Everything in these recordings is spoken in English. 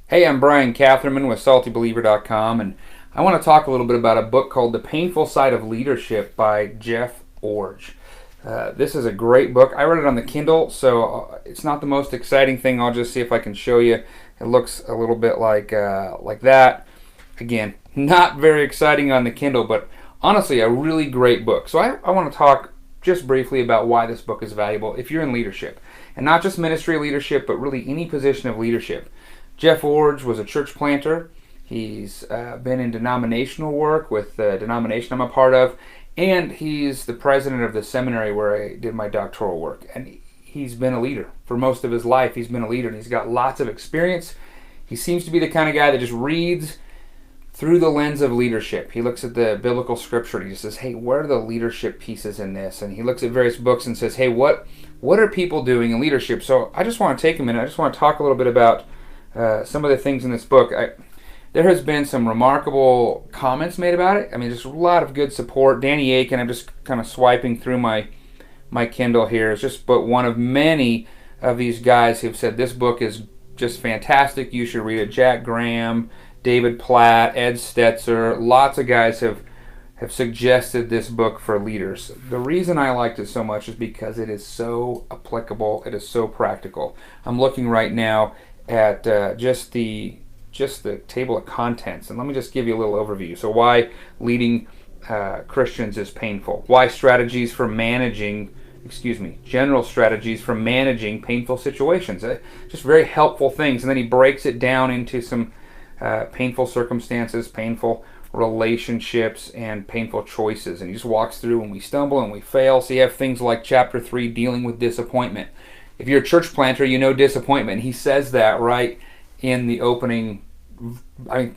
Hey, I'm Brian Catherman with SaltyBeliever.com, and I want to talk a little bit about a book called The Painful Side of Leadership by Jeff Iorg. This is a great book. I read it on the Kindle, so it's not the most exciting thing. I'll just see if I can show you. It looks a little bit like that. Again, not very exciting on the Kindle, but honestly, a really great book. So I want to talk just briefly about why this book is valuable if you're in leadership. And not just ministry leadership, but really any position of leadership. Jeff Iorg was a church planter. He's been in denominational work with the denomination I'm a part of, and he's the president of the seminary where I did my doctoral work. And he's been a leader. For most of his life, he's been a leader, and he's got lots of experience. He seems to be the kind of guy that just reads through the lens of leadership. He looks at the biblical scripture and he just says, hey, what are the leadership pieces in this? And he looks at various books and says, hey, what are people doing in leadership? So I just want to take a minute. I just want to talk a little bit about some of the things in this book. There has been some remarkable comments made about it. I mean, just a lot of good support. Danny Aiken, I'm just kind of swiping through my Kindle here, is just but one of many of these guys who've said this book is just fantastic. You should read it. Jack Graham, David Platt, Ed Stetzer, lots of guys have suggested this book for leaders. The reason I liked it so much is because it is so applicable. It is so practical. I'm looking right now at just the table of contents, and let me just give you a little overview. So why leading Christians is painful, why general strategies for managing painful situations, just very helpful things. And then he breaks it down into some painful circumstances, painful relationships, and painful choices, and he just walks through when we stumble and we fail. So you have things like chapter 3, dealing with disappointment. If you're a church planter, you know disappointment. He says that right in the opening,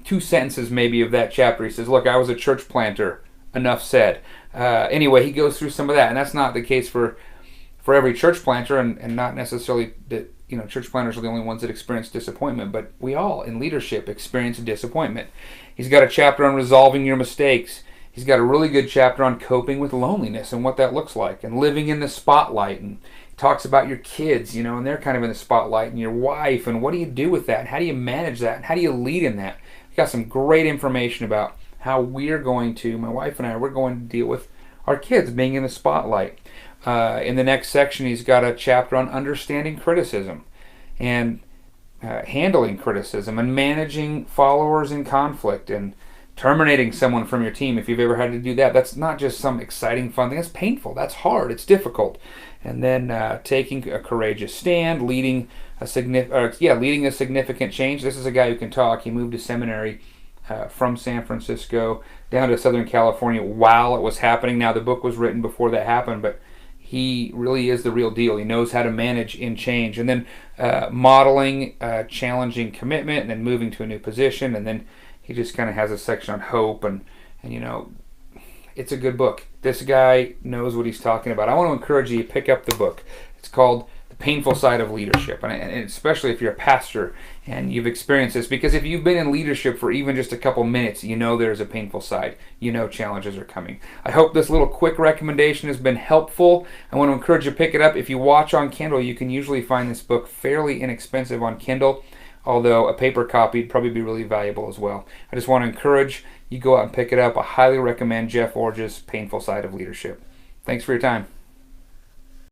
2 sentences maybe of that chapter. He says, look, I was a church planter. Enough said. Anyway, he goes through some of that, and that's not the case for every church planter, and not necessarily that church planters are the only ones that experience disappointment, but we all in leadership experience disappointment. He's got a chapter on resolving your mistakes. He's got a really good chapter on coping with loneliness and what that looks like, and living in the spotlight, and talks about your kids, and they're kind of in the spotlight, and your wife, and what do you do with that, and how do you manage that, and how do you lead in that. We've got some great information about how my wife and I, we're going to deal with our kids being in the spotlight. In the next section, he's got a chapter on understanding criticism, and handling criticism, and managing followers in conflict, and terminating someone from your team if you've ever had to do that. That's not just some exciting, fun thing. That's painful. That's hard. It's difficult. And then taking a courageous stand, leading a significant change. This is a guy who can talk. He moved to seminary from San Francisco down to Southern California while it was happening. Now, the book was written before that happened, but he really is the real deal. He knows how to manage in change. And then modeling challenging commitment, and then moving to a new position. And then he just kind of has a section on hope, and it's a good book. This guy knows what he's talking about. I want to encourage you to pick up the book. It's called The Painful Side of Leadership, and especially if you're a pastor and you've experienced this, because if you've been in leadership for even just a couple minutes, there's a painful side. Challenges are coming. I hope this little quick recommendation has been helpful. I want to encourage you to pick it up. If you watch on Kindle, you can usually find this book fairly inexpensive on Kindle, although a paper copy would probably be really valuable as well. I just want to encourage you go out and pick it up. I highly recommend Jeff Iorg's Painful Side of Leadership. Thanks for your time.